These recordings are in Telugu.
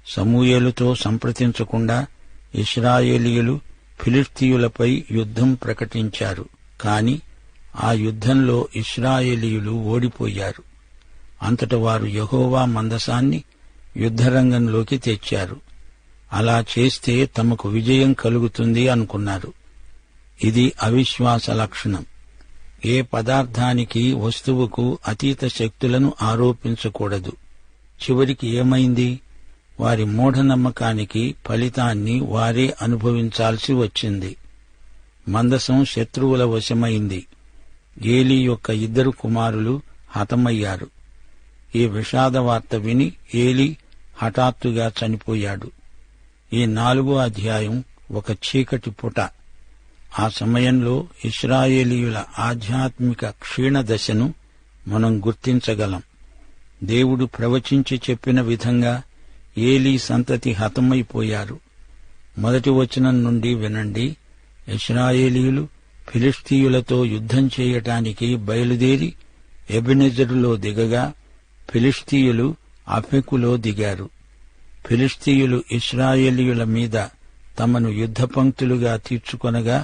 సమూయేలుతో సంప్రదించకుండా ఇశ్రాయేలీయులు ఫిలిష్తీయులపై యుద్ధం ప్రకటించారు. కాని ఆ యుద్ధంలో ఇశ్రాయేలీయులు ఓడిపోయారు. అంతట వారు యెహోవా మందసాన్ని యుద్ధరంగంలోకి తెచ్చారు. అలా చేస్తే తమకు విజయం కలుగుతుంది అనుకున్నారు. ఇది అవిశ్వాస లక్షణం. ఏ పదార్థానికి, వస్తువుకు అతీత శక్తులను ఆరోపించకూడదు. చివరికి ఏమైంది? వారి మూఢనమ్మకానికి ఫలితాన్ని వారే అనుభవించాల్సి వచ్చింది. మందసం శత్రువుల వశమైంది. ఏలీ యొక్క 2 కుమారులు హతమయ్యారు. ఈ విషాద వార్త విని ఏలీ హఠాత్తుగా చనిపోయాడు. ఈ 4వ అధ్యాయం ఒక చీకటి పుట. ఆ సమయంలో ఇశ్రాయేలీయుల ఆధ్యాత్మిక క్షీణదశను మనం గుర్తించగలం. దేవుడు ప్రవచించి చెప్పిన విధంగా ఏలీ సంతతి హతమైపోయారు. 1వ వచనం నుండి వినండి. ఇశ్రాయేలీయులు ఫిలిష్తీయులతో యుద్ధం చేయటానికి బయలుదేరి ఎబెనెజరులో దిగగా ఫిలిష్తీయులు అఫెకులో దిగారు. ఫిలిష్తీయులు ఇశ్రాయేలీయుల మీద తమను యుద్ధపంక్తులుగా తీర్చుకొనగా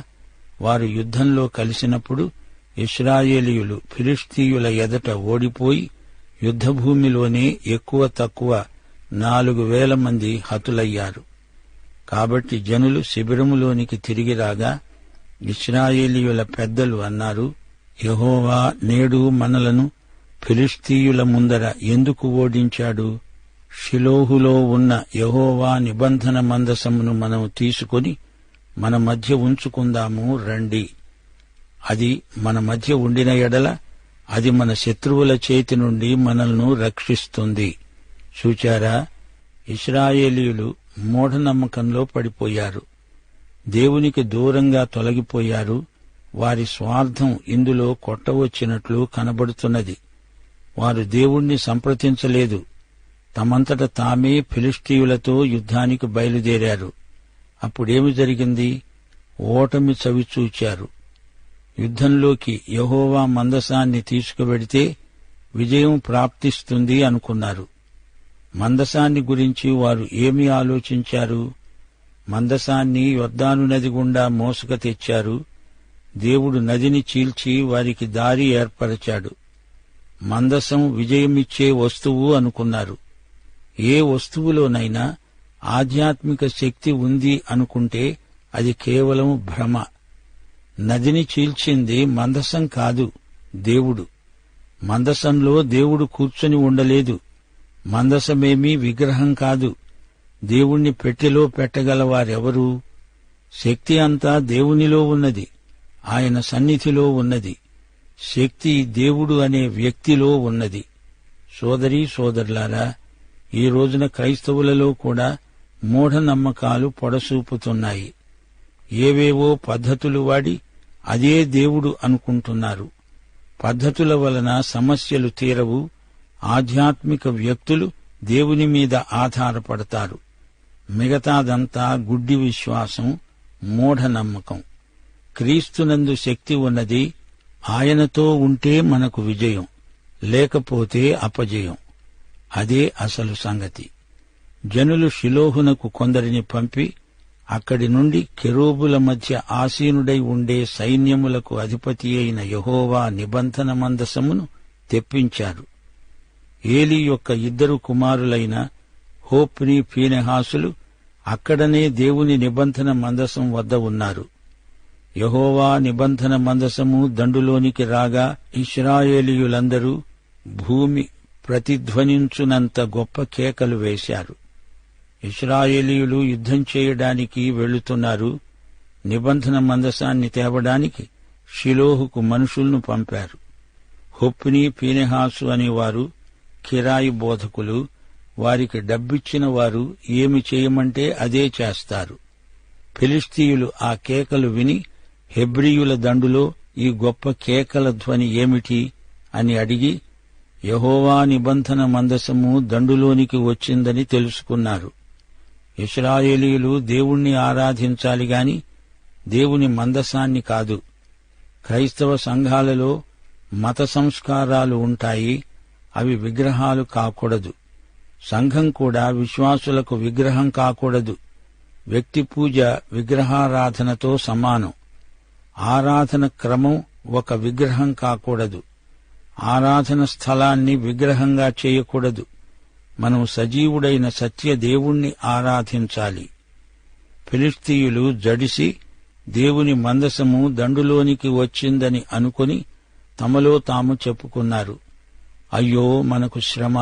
వారు యుద్ధంలో కలిసినప్పుడు ఇశ్రాయేలీయులు ఫిలిష్తీయుల ఎదుట ఓడిపోయి యుద్ధభూమిలోనే ఎక్కువ తక్కువ 4,000 మంది హతులయ్యారు. కాబట్టి జనులు శిబిరములోనికి తిరిగి రాగా ఇశ్రాయేలీయుల పెద్దలు అన్నారు, యెహోవా నేడు మనలను ఫిలిష్తీయుల ముందర ఎందుకు ఓడించాడు? షిలోహులో ఉన్న యెహోవా నిబంధన మందసమును మనం తీసుకొని మన మధ్య ఉంచుకుందాము రండి. అది మన మధ్య ఉండిన ఎడల అది మన శత్రువుల చేతి నుండి మనల్ని రక్షిస్తుంది. చూచారా, ఇశ్రాయేలీయులు మూఢనమ్మకంలో పడిపోయారు. దేవునికి దూరంగా తొలగిపోయారు. వారి స్వార్థం ఇందులో కొట్టవచ్చినట్లు కనబడుతున్నది. వారు దేవుణ్ణి సంప్రదించలేదు. తమంతట తామే ఫిలిష్తీయులతో యుద్ధానికి బయలుదేరారు. అప్పుడేమి జరిగింది? ఓటమి చవిచూచారు. యుద్ధంలోకి యెహోవా మందసాన్ని తీసుకువెడితే విజయం ప్రాప్తిస్తుంది అనుకున్నారు. మందసాన్ని గురించి వారు ఏమి ఆలోచించారు? మందసాన్ని యొర్దాను నది గుండా మోసుక తెచ్చారు. దేవుడు నదిని చీల్చి వారికి దారి ఏర్పరచాడు. మందసం విజయమిచ్చే వస్తువు అనుకున్నారు. ఏ వస్తువులోనైనా ఆధ్యాత్మిక శక్తి ఉంది అనుకుంటే అది కేవలం భ్రమ. నదిని చీల్చింది మందసం కాదు, దేవుడు. మందసంలో దేవుడు కూర్చొని ఉండలేదు. మందసమేమీ విగ్రహం కాదు. దేవుణ్ణి పెట్టెలో పెట్టగలవారెవరు? శక్తి అంతా దేవునిలో ఉన్నది, ఆయన సన్నిధిలో ఉన్నది. శక్తి దేవుడు అనే వ్యక్తిలో ఉన్నది. సోదరీ సోదరులారా, ఈ రోజున క్రైస్తవులలో కూడా మూఢనమ్మకాలు పొడసూపుతున్నాయి. ఏవేవో పద్ధతులు వాడి అదే దేవుడు అనుకుంటున్నారు. పద్ధతుల వలన సమస్యలు తీరవు. ఆధ్యాత్మిక వ్యక్తులు దేవుని మీద ఆధారపడతారు. మిగతాదంతా గుడ్డి విశ్వాసం, మూఢనమ్మకం. క్రీస్తునందు శక్తి ఉన్నది. ఆయనతో ఉంటే మనకు విజయం, లేకపోతే అపజయం. అదే అసలు సంగతి. జనులు షిలోహునకు కొందరిని పంపి అక్కడి నుండి కెరూబుల మధ్య ఆసీనుడై ఉండే సైన్యములకు అధిపతి అయిన యెహోవా నిబంధన మందసమును తెప్పించారు. ఏలీ యొక్క 2 కుమారులైన హోప్ని, ఫీనెహాసులు అక్కడనే దేవుని నిబంధన మందసం వద్ద ఉన్నారు. యెహోవా నిబంధన మందసము దండులోనికి రాగా ఇశ్రాయేలీయులందరూ భూమి ప్రతిధ్వనించునంత గొప్ప కేకలు వేశారు. ఇశ్రాయేలీయులు యుద్ధం చేయడానికి వెళుతున్నారు. నిబంధన మందసాన్ని తేవడానికి షిలోహుకు మనుషులను పంపారు. హొప్ని, ఫీనెహాసు అనేవారు కిరాయి బోధకులు. వారికి డబ్బిచ్చిన వారు ఏమి చేయమంటే అదే చేస్తారు. ఫిలిష్తీయులు ఆ కేకలు విని హెబ్రీయుల దండులో ఈ గొప్ప కేకల ధ్వని ఏమిటి అని అడిగి యెహోవా నిబంధన మందసము దండులోనికి వచ్చిందని తెలుసుకున్నారు. ఇశ్రాయేలీయులు దేవుణ్ణి ఆరాధించాలి గాని దేవుని మందసాన్ని కాదు. క్రైస్తవ సంఘాలలో మత సంస్కారాలు ఉంటాయి. అవి విగ్రహాలు కాకూడదు. సంఘం కూడా విశ్వాసులకు విగ్రహం కాకూడదు. వ్యక్తి పూజ విగ్రహారాధనతో సమానం. ఆరాధన క్రమం ఒక విగ్రహం కాకూడదు. ఆరాధన స్థలాన్ని విగ్రహంగా చేయకూడదు. మనం సజీవుడైన సత్య దేవుణ్ణి ఆరాధించాలి. ఫిలిష్తీయులు జడిసి దేవుని మందసము దండులోనికి వచ్చిందని అనుకుని తమలో తాము చెప్పుకున్నారు, అయ్యో మనకు శ్రమ,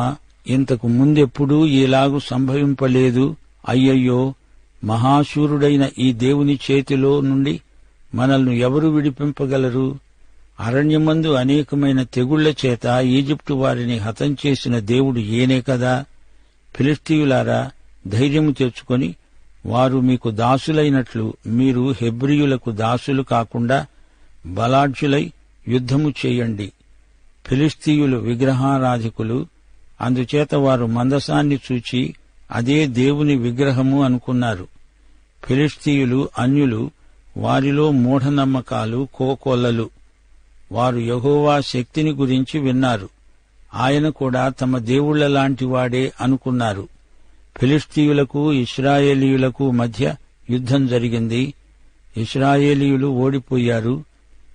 ఇంతకు ముందెప్పుడూ ఇలాగు సంభవింపలేదు. అయ్యయ్యో, మహాశూరుడైన ఈ దేవుని చేతిలో నుండి మనల్ని ఎవరు విడిపింపగలరు? అరణ్యమందు అనేకమైన తెగుళ్ల చేత ఈజిప్టు వారిని హతం చేసిన దేవుడు ఏనే కదా. ఫిలిష్తీయులారా, ధైర్యము తెచ్చుకొని వారు మీకు దాసులైనట్లు మీరు హెబ్రీయులకు దాసులు కాకుండా బలాఢ్యులై యుద్ధము చేయండి. ఫిలిష్తీయులు విగ్రహారాధికులు, అందుచేత వారు మందసాన్ని చూచి అదే దేవుని విగ్రహము అనుకున్నారు. ఫిలిష్తీయులు అన్యులు, వారిలో మూఢనమ్మకాలు కోకొల్లలు. వారు యెహోవా శక్తిని గురించి విన్నారు. ఆయన కూడా తమ దేవుళ్లలాంటి వాడే అనుకున్నారు. ఫిలిష్తీయులకు ఇశ్రాయేలీయులకు మధ్య యుద్ధం జరిగింది. ఇశ్రాయేలీయులు ఓడిపోయారు.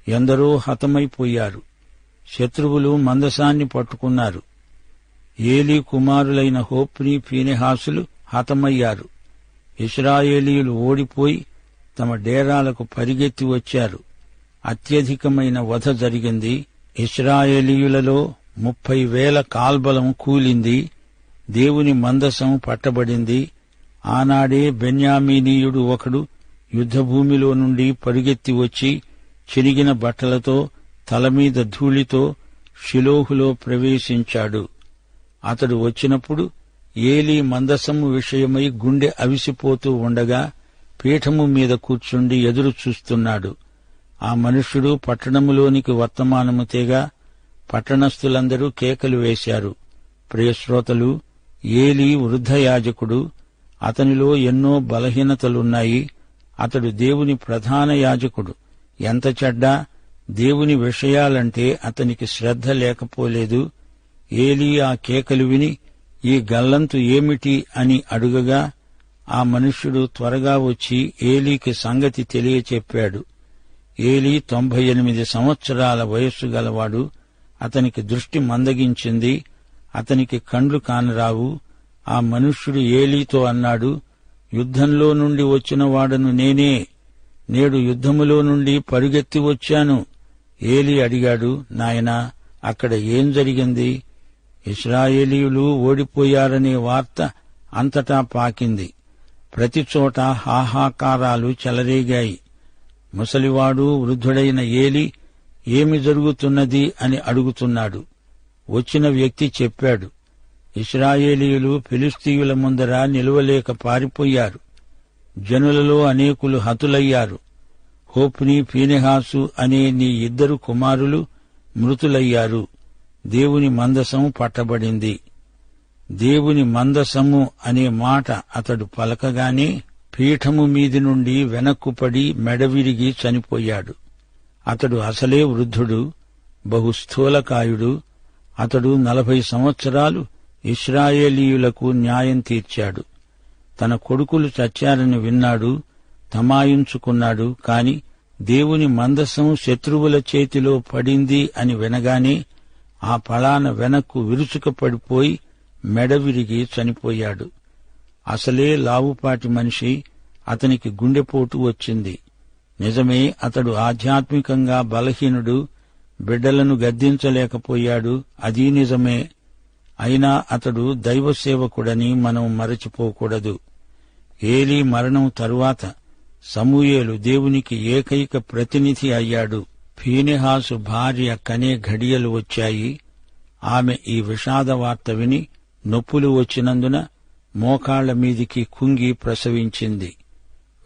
ఎందరో హతమైపోయారు. శత్రువులు మందసాన్ని పట్టుకున్నారు. ఏలీ కుమారులైన హోప్నీ ఫీనెహాసులు హతమయ్యారు. ఇశ్రాయేలీయులు ఓడిపోయి తమ డేరాలకు పరిగెత్తి వచ్చారు. అత్యధికమైన వధ జరిగింది. ఇశ్రాయేలీయులలో 30,000 కాల్బలం కూలింది. దేవుని మందసం పట్టబడింది. ఆనాడే బెన్యామీనీయుడు ఒకడు యుద్ధభూమిలో నుండి పరుగెత్తి వచ్చి చిరిగిన బట్టలతో తలమీద ధూళితో షిలోహులో ప్రవేశించాడు. అతడు వచ్చినప్పుడు ఏలీ మందసము విషయమై గుండె అవిసిపోతూ ఉండగా పీఠము మీద కూర్చుండి ఎదురు చూస్తున్నాడు. ఆ మనుష్యుడు పట్టణములోనికి వర్తమానము తేగా పట్టణస్థులందరూ కేకలు వేశారు. ప్రియశ్రోతలు, ఏలీ వృద్ధయాజకుడు. అతనిలో ఎన్నో బలహీనతలున్నాయి. అతడు దేవుని ప్రధాన యాజకుడు. ఎంత చెడ్డా, దేవుని విషయాలంటే అతనికి శ్రద్ధ లేకపోలేదు. ఏలీ ఆ కేకలు విని ఈ గల్లంతు ఏమిటి అని అడుగగా ఆ మనుష్యుడు త్వరగా వచ్చి ఏలీకి సంగతి తెలియచెప్పాడు. ఏలీ 98 సంవత్సరాల వయస్సు గలవాడు. అతనికి దృష్టి మందగించింది. అతనికి కండ్లు కానరావు. ఆ మనుష్యుడు ఏలీతో అన్నాడు, యుద్ధంలో నుండి వచ్చిన వాడను నేనే. నేడు యుద్ధములో నుండి పరుగెత్తి వచ్చాను. ఏలీ అడిగాడు, నాయనా, అక్కడ ఏం జరిగింది? ఇశ్రాయేలీయులు ఓడిపోయారనే వార్త అంతటా పాకింది. ప్రతిచోట హాహాకారాలు చెలరేగాయి. ముసలివాడు వృద్ధుడైన ఏలీ ఏమి జరుగుతున్నది అని అడుగుతున్నాడు. వచ్చిన వ్యక్తి చెప్పాడు, ఇశ్రాయేలీయులు ఫిలిష్తీయుల ముందర నిలువలేక పారిపోయారు. జనులలో అనేకులు హతులయ్యారు. హోప్నీ ఫీనెహాసు అనే నీ 2 కుమారులు మృతులయ్యారు. దేవుని మందసం పట్టబడింది. దేవుని మందసము అనే మాట అతడు పలకగానే పీఠము మీది నుండి వెనక్కుపడి మెడవిరిగి చనిపోయాడు. అతడు అసలే వృద్ధుడు, బహుస్థూలకాయుడు. అతడు 40 సంవత్సరాలు ఇశ్రాయేలీయులకు న్యాయం తీర్చాడు. తన కొడుకులు చచ్చారని విన్నాడు, తమాయించుకున్నాడు. కాని దేవుని మందసం శత్రువుల చేతిలో పడింది అని వినగానే ఆ పళాన వెనక్కు విరుచుకపడిపోయి మెడవిరిగి చనిపోయాడు. అసలే లావుపాటి మనిషి. అతనికి గుండెపోటు వచ్చింది. నిజమే, అతడు ఆధ్యాత్మికంగా బలహీనుడు. బిడ్డలను గద్దించలేకపోయాడు. అదీ నిజమే. అయినా అతడు దైవసేవకుడని మనం మరచిపోకూడదు. ఏలీ మరణం తరువాత సమూయేలు దేవునికి ఏకైక ప్రతినిధి అయ్యాడు. ఫీనెహాసు భార్య కనే ఘడియలు వచ్చాయి. ఆమె ఈ విషాద వార్త విని నొప్పులు వచ్చినందున మోకాళ్ల మీదికి కుంగి ప్రసవించింది.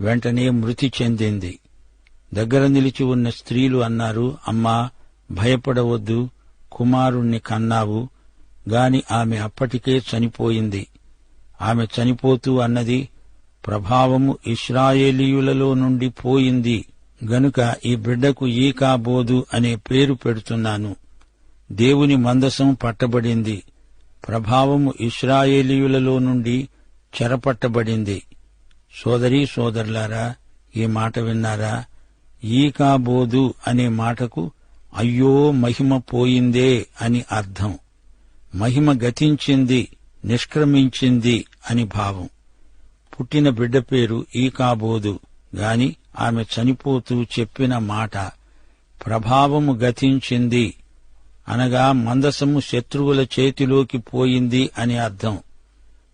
వెంటనే మృతి చెందింది. దగ్గర నిలిచి ఉన్న స్త్రీలు అన్నారు, అమ్మా, భయపడవద్దు, కుమారుణ్ణి కన్నావు. గాని ఆమె అప్పటికే చనిపోయింది. ఆమె చనిపోతూ అన్నది, ప్రభావము ఇశ్రాయేలీయులలో నుండి పోయింది గనుక ఈ బిడ్డకు ఈకాబోదు అనే పేరు పెడుతున్నాను. దేవుని మందసం పట్టబడింది. ప్రభావము ఇశ్రాయేలీయులలో నుండి చెరపట్టబడింది. సోదరీ సోదరులారా, ఈ మాట విన్నారా? ఈకాబోదు అనే మాటకు అయ్యో మహిమ పోయిందే అని అర్థం. మహిమ గతించింది, నిష్క్రమించింది అని భావం. పుట్టిన బిడ్డ పేరు ఈకాబోదు గాని ఆమె చనిపోతూ చెప్పిన మాట ప్రభావము గతించింది అనగా మందసము శత్రువుల చేతిలోకి పోయింది అని అర్థం.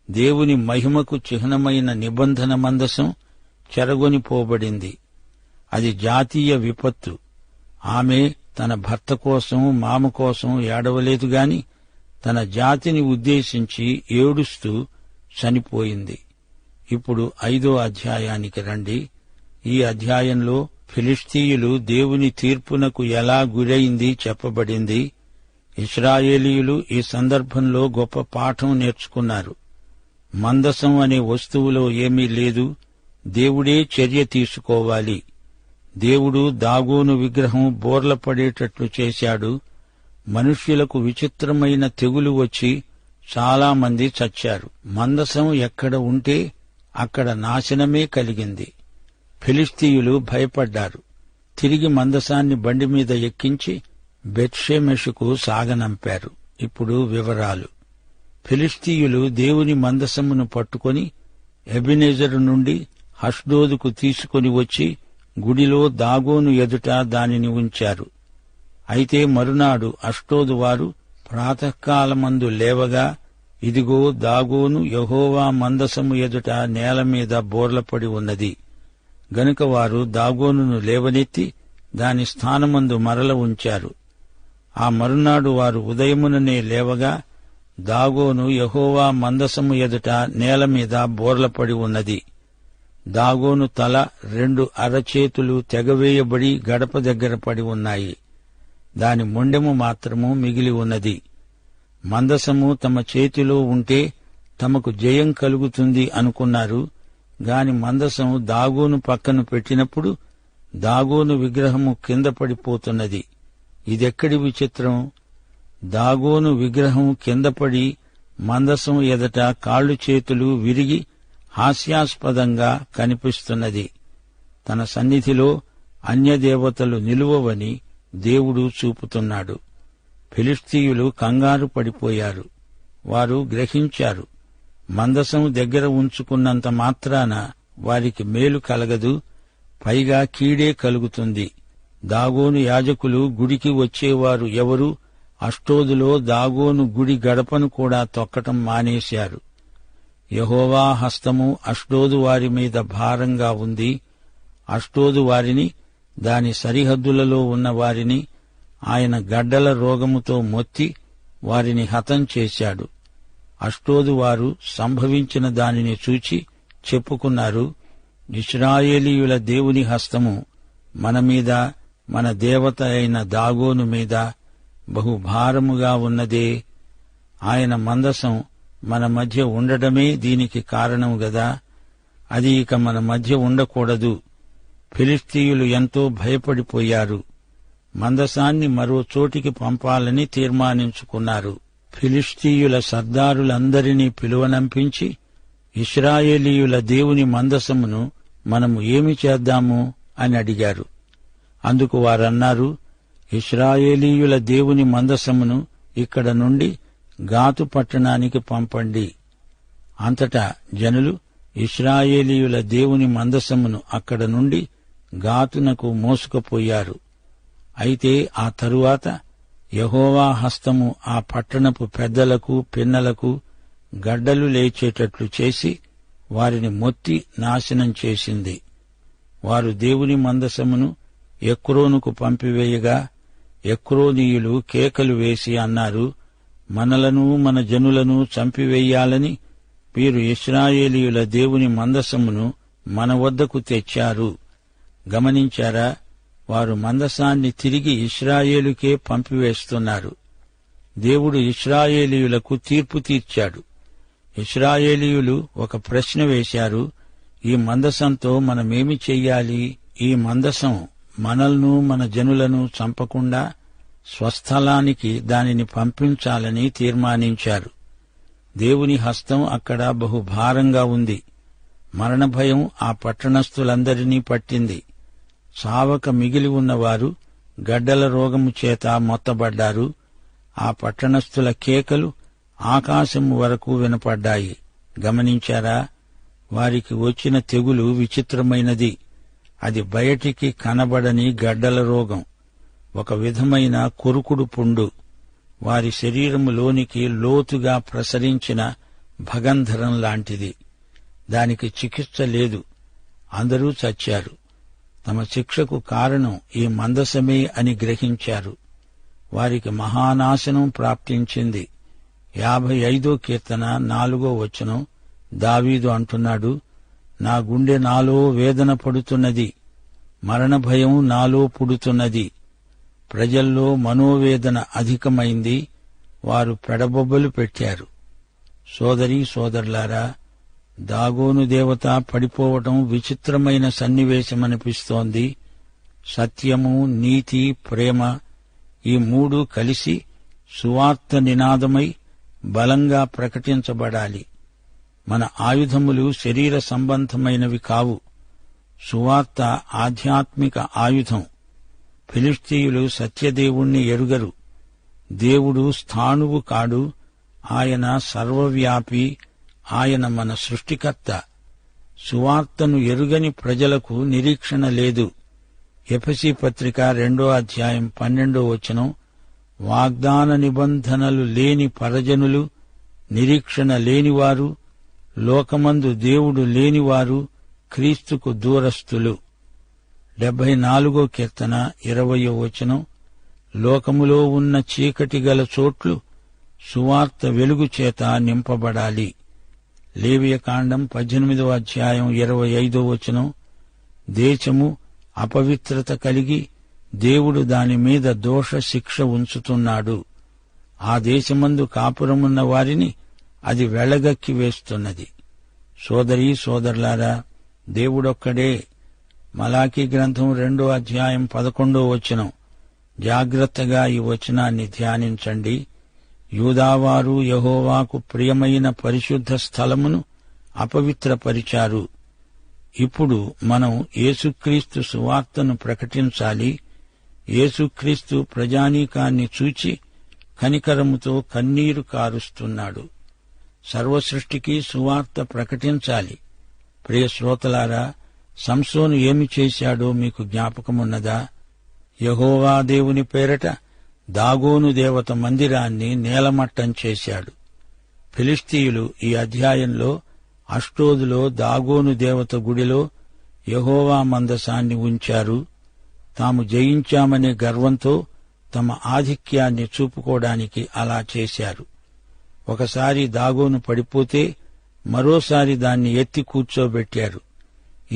దేవుని మహిమకు చిహ్నమైన నిబంధన మందసం చెరగొనిపోబడింది. అది జాతీయ విపత్తు. ఆమె తన భర్త కోసం, మామ కోసం ఏడవలేదు గాని తన జాతిని ఉద్దేశించి ఏడుస్తూ చనిపోయింది. ఇప్పుడు 5వ అధ్యాయానికి రండి. ఈ అధ్యాయంలో ఫిలిష్తీయులు దేవుని తీర్పునకు ఎలా గురైంది చెప్పబడింది. ఇశ్రాయేలీయులు ఈ సందర్భంలో గొప్ప పాఠం నేర్చుకున్నారు. మందసం అనే వస్తువులో ఏమీ లేదు, దేవుడే చర్య తీసుకోవాలి. దేవుడు దాగోను విగ్రహం బోర్లపడేటట్లు చేశాడు. మనుష్యులకు విచిత్రమైన తెగులు వచ్చి చాలామంది చచ్చారు. మందసం ఎక్కడ ఉంటే అక్కడ నాశనమే కలిగింది. ఫిలిష్తీయులు భయపడ్డారు. తిరిగి మందసాన్ని బండి మీద ఎక్కించి బెత్షెమెషుకు సాగనంపారు. ఇప్పుడు వివరాలు. ఫిలిష్తీయులు దేవుని మందసమును పట్టుకొని ఎబెనెజరు నుండి అష్డోదుకు తీసుకొని వచ్చి గుడిలో దాగోను ఎదుట దానిని ఉంచారు. అయితే మరునాడు అష్డోదు వారు ప్రాతకాలమందు లేవగా, ఇదిగో దాగోను యెహోవా మందసము ఎదుట నేల మీద బోర్లపడి ఉన్నది. గనుక వారు దాగోనును లేవనెత్తి దాని స్థానమందు మరల ఉంచారు. ఆ మరునాడు వారు ఉదయముననే లేవగా, దాగోను యెహోవా మందసము ఎదుట నేల మీద బోర్లపడి ఉన్నది. దాగోను తల 2 అరచేతులు తెగవేయబడి గడప దగ్గర పడి ఉన్నాయి. దాని మొండెము మాత్రము మిగిలి ఉన్నది. మందసము తమ చేతిలో ఉంటే తమకు జయం కలుగుతుంది అనుకున్నారు గాని మందసం దాగోను పక్కన పెట్టినప్పుడు దాగోను విగ్రహము కింద పడిపోతున్నది. ఇదెక్కడి విచిత్రం! దాగోను విగ్రహం కిందపడి మందసం ఎదట కాళ్ళు చేతులు విరిగి హాస్యాస్పదంగా కనిపిస్తున్నది. తన సన్నిధిలో అన్యదేవతలు నిలువవని దేవుడు చూపుతున్నాడు. ఫిలిష్తీయులు కంగారు పడిపోయారు. వారు గ్రహించారు, మందసం దగ్గర ఉంచుకున్నంత మాత్రాన వారికి మేలు కలగదు, పైగా కీడే కలుగుతుంది. దాగోను యాజకులు గుడికి వచ్చేవారు ఎవరూ అష్డోదులో దాగోను గుడి గడపను కూడా తొక్కటం మానేశారు. యెహోవా హస్తము అష్డోదు వారి మీద భారంగా ఉంది. అష్డోదు వారిని, దాని సరిహద్దులలో ఉన్న వారిని ఆయన గడ్డల రోగముతో మొత్తి వారిని హతం చేశాడు. అష్డోదు వారు సంభవించిన దానిని చూచి చెప్పుకున్నారు, ఇశ్రాయేలీయుల దేవుని హస్తము మన మీద, మన దేవత అయిన దాగోను మీద బహుభారముగా ఉన్నదే. ఆయన మందసం మన మధ్య ఉండడమే దీనికి కారణం గదా. అది ఇక మన మధ్య ఉండకూడదు. ఫిలిష్తీయులు ఎంతో భయపడిపోయారు. మందసాన్ని మరో చోటికి పంపాలని తీర్మానించుకున్నారు. ఫిలిష్తీయుల సర్దారులందరినీ పిలువనంపించి, ఇశ్రాయేలీయుల దేవుని మందసమును మనము ఏమి చేద్దాము అని అడిగారు. అందుకు వారన్నారు, ఇశ్రాయేలీయుల దేవుని మందసమును ఇక్కడ నుండి గాతు పట్టణానికి పంపండి. అంతటా జనులు ఇశ్రాయేలీయుల దేవుని మందసమును అక్కడ నుండి గాతునకు మోసుకుపోయారు. అయితే ఆ తరువాత యెహోవా హస్తము ఆ పట్టణపు పెద్దలకు, పిన్నలకు గడ్డలు లేచేటట్లు చేసి వారిని మొత్తి నాశనం చేసింది. వారు దేవుని మందసమును ఎక్రోనుకు పంపివేయగా ఎక్రోనీయులు కేకలు వేసి అన్నారు, మనలను మన జనులను చంపివేయాలని వీరు ఇశ్రాయేలీయుల దేవుని మందసమును మన వద్దకు తెచ్చారు. గమనించారా? వారు మందసాన్ని తిరిగి ఇశ్రాయేలుకే పంపివేస్తున్నారు. దేవుడు ఇశ్రాయేలీయులకు తీర్పు తీర్చాడు. ఇశ్రాయేలీయులు ఒక ప్రశ్న వేశారు, ఈ మందసంతో మనమేమి చెయ్యాలి? ఈ మందసం మనల్ను, మన జనులను చంపకుండా స్వస్థలానికి దానిని పంపించాలని తీర్మానించారు. దేవుని హస్తం అక్కడ బహుభారంగా ఉంది. మరణభయం ఆ పట్టణస్థులందరినీ పట్టింది. చావక మిగిలి ఉన్నవారు గడ్డల రోగము చేత మొత్తబడ్డారు. ఆ పట్టణస్థుల కేకలు ఆకాశము వరకు వినపడ్డాయి. గమనించారా? వారికి వచ్చిన తెగులు విచిత్రమైనది. అది బయటికి కనబడని గడ్డల రోగం, ఒక విధమైన కొరుకుడు పుండు. వారి శరీరములోనికి లోతుగా ప్రసరించిన భగంధరం లాంటిది. దానికి చికిత్స లేదు. అందరూ చచ్చారు. తమ శిక్షకు కారణం ఈ మందసమే అని గ్రహించారు. వారికి మహానాశనం ప్రాప్తించింది. 55 కీర్తన 4వ వచనం దావీదు అంటున్నాడు, నా గుండె నాలో వేదన పడుతున్నది, మరణ భయం నాలో పుడుతున్నది. ప్రజల్లో మనోవేదన అధికమైంది. వారు పెడబొబ్బలు పెట్టారు. సోదరీ సోదరులారా, దాగోను దేవత పడిపోవటం విచిత్రమైన సన్నివేశమనిపిస్తోంది. సత్యము, నీతి, ప్రేమ ఈ మూడు కలిసి సువార్త నినాదమై బలంగా ప్రకటించబడాలి. మన ఆయుధములు శరీర సంబంధమైనవి కావు. సువార్త ఆధ్యాత్మిక ఆయుధం. ఫిలిష్తీయులు సత్యదేవుణ్ణి ఎరుగరు. దేవుడు స్థాణువు కాడు. ఆయన సర్వవ్యాపి. ఆయన మన సృష్టికర్త. సువార్తను ఎరుగని ప్రజలకు నిరీక్షణ లేదు. ఎఫెసీ పత్రిక 2వ అధ్యాయం 12వ వచనం, వాగ్దాన నిబంధనలు లేని పరజనులు, నిరీక్షణ లేనివారు, లోకమందు దేవుడు లేనివారు, క్రీస్తుకు దూరస్థులు. 74వ కీర్తన 20వ వచనం, లోకములో ఉన్న చీకటి గల చోట్లు సువార్త వెలుగు చేత నింపబడాలి. లేవియకాండం 18వ అధ్యాయం 25వ వచనం, దేశము అపవిత్రత కలిగి దేవుడు దాని మీద దోష శిక్ష ఉంచుతున్నాడు. ఆ దేశమందు కాపురమున్న వారిని అది వెళ్లగక్కి వేస్తున్నది. సోదరీ సోదరులారా, దేవుడొక్కడే. మలాకీ గ్రంథం 2వ అధ్యాయం 11వ వచనం. జాగ్రత్తగా ఈ వచనాన్ని ధ్యానించండి. యూదావారు యెహోవాకు ప్రియమైన పరిశుద్ధ స్థలమును అపవిత్రపరిచారు. ఇప్పుడు మనం యేసుక్రీస్తు సువార్తను ప్రకటించాలి. యేసుక్రీస్తు ప్రజానీకాన్ని చూచి కనికరముతో కన్నీరు కారుస్తున్నాడు. సర్వసృష్టికి సువార్త ప్రకటించాలి. ప్రియ శ్రోతలారా, సంసోను ఏమి చేశాడో మీకు జ్ఞాపకమున్నదా? యెహోవా దేవుని పేరట దాగోను దేవత మందిరాన్ని నేలమట్టం చేశాడు. ఫిలిష్తీయులు ఈ అధ్యాయంలో అష్టోదులో దాగోను దేవత గుడిలో యెహోవా మందసాన్ని ఉంచారు. తాము జయించామనే గర్వంతో తమ ఆధిక్యాన్ని చూపుకోవడానికి అలా చేశారు. ఒకసారి దాగోను పడిపోతే మరోసారి దాన్ని ఎత్తి కూర్చోబెట్టారు.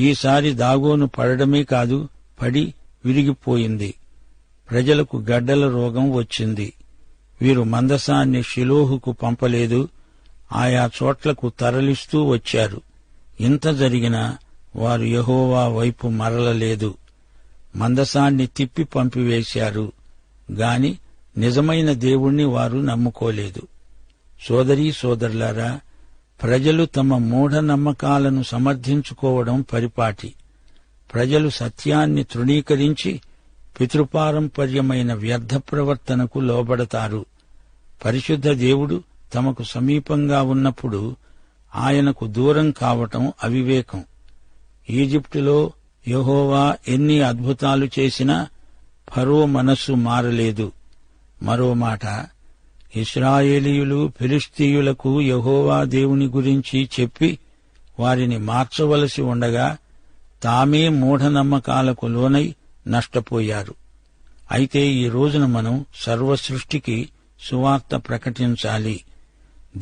ఈసారి దాగోను పడడమే కాదు, పడి విరిగిపోయింది. ప్రజలకు గడ్డల రోగం వచ్చింది. వీరు మందసాన్ని షిలోహుకు పంపలేదు, ఆయా చోట్లకు తరలిస్తూ వచ్చారు. ఇంత జరిగినా వారు యెహోవా వైపు మరలలేదు. మందసాన్ని తిప్పి పంపివేశారు గాని నిజమైన దేవుణ్ణి వారు నమ్ముకోలేదు. సోదరీ సోదరులారా, ప్రజలు తమ మూఢనమ్మకాలను సమర్థించుకోవడం పరిపాటి. ప్రజలు సత్యాన్ని తృణీకరించి పితృపారంపర్యమైన వ్యర్థ ప్రవర్తనకు లోబడతారు. పరిశుద్ధ దేవుడు తమకు సమీపంగా ఉన్నప్పుడు ఆయనకు దూరం కావటం అవివేకం. ఈజిప్టులో యెహోవా ఎన్ని అద్భుతాలు చేసినా ఫరో మనస్సు మారలేదు. మరో మాట, ఇశ్రాయేలీయులు ఫిలిష్తీయులకు యెహోవా దేవుని గురించి చెప్పి వారిని మార్చవలసి ఉండగా తామే మూఢనమ్మకాలకు లోనై నష్టపోయారు. అయితే ఈ రోజున మనం సర్వసృష్టికి సువార్త ప్రకటించాలి.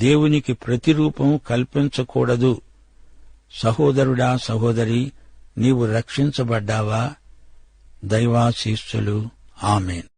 దేవునికి ప్రతిరూపం కల్పించకూడదు. సహోదరుడా, సహోదరి, నీవు రక్షించబడ్డావా? దైవాశీస్సులు. ఆమేన్.